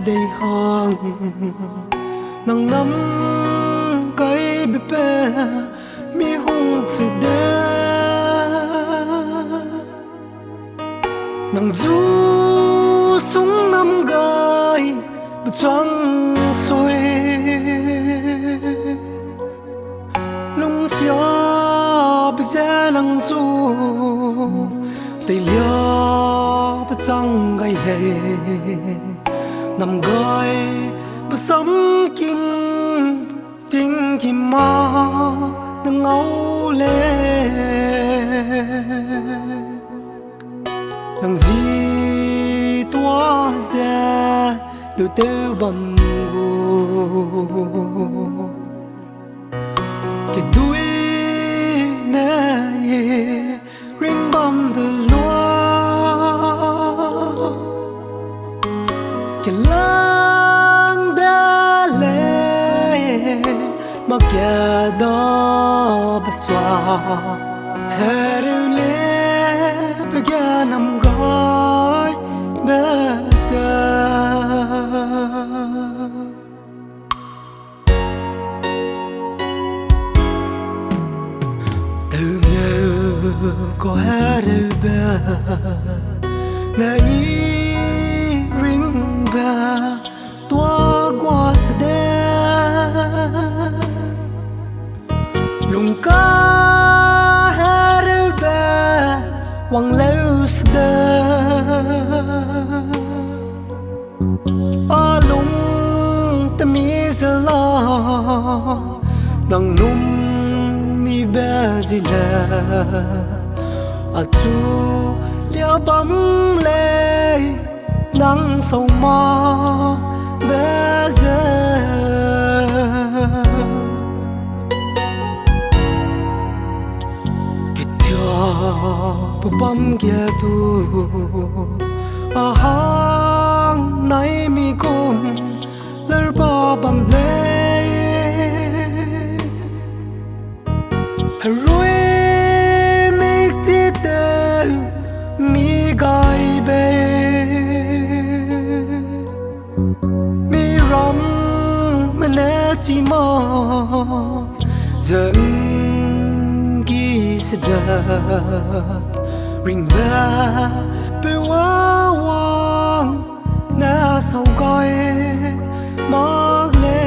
đầy hang nang ngắm cây bê bê mi hung sự đê nang du súng năm gai bê trăng xuôi lung xia bê dê nang du tây lia bê trăng gai lệ nằm gai bê sắm kim tiếng kim ma nang ngâu lệ nang gì tua ra lưu tiêu bầm gu cái đuôi này ring bầm bờ loa cái lang đã lệ mà kia đó bờ xóa hè rêu lệ bờ kia nằm gói bờ giờ từ nhớ có hè rêu bờ này ring bờ tua qua sde lung ca herbe wang leus de alung temizla dang num mi bezina atu lia bam le nang sâu ma beze bam kia tu ahang nai mi kum ler ba bam le rui mi ti te mi gai be mi ram mene chi ma dần ki sada ring ba pe wa wang na sau coi mắc lệ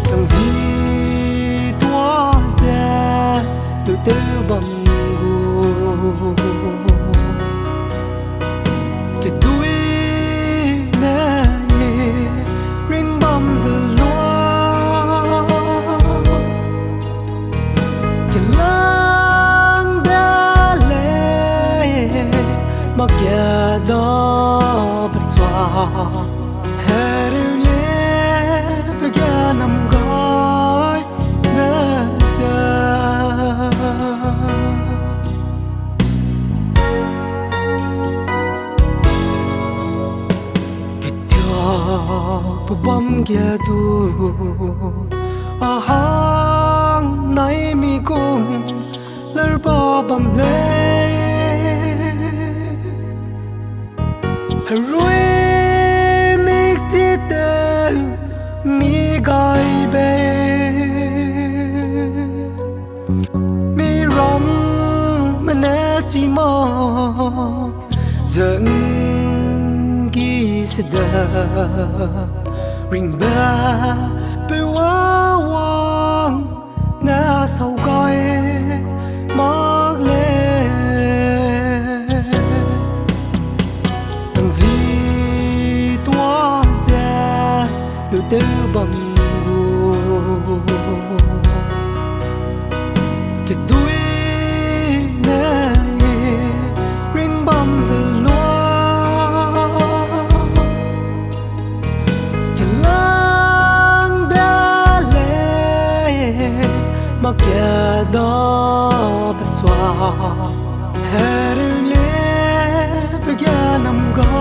thằng gì tua ra từ từ bầm gu cái túi này ring bầm bờ loa cái lang đã lệ mà kia đó bờ xóa hè rêu lệ bờ kia nằm gói bờ giờ cái bờ bầm kia tu ahang nai mi kum ler ba bam le rui mi ti te mi gai be mi ram mene chi ma dần ki sada ring ba pe wa wang na sau coi mắc lệ thằng gì tua ra lưu tiêu bầm gu cái túi này ring bầm bờ loa cái lang đã lệ mà kia đó bờ xóa hè rêu lệ bờ kia nằm gói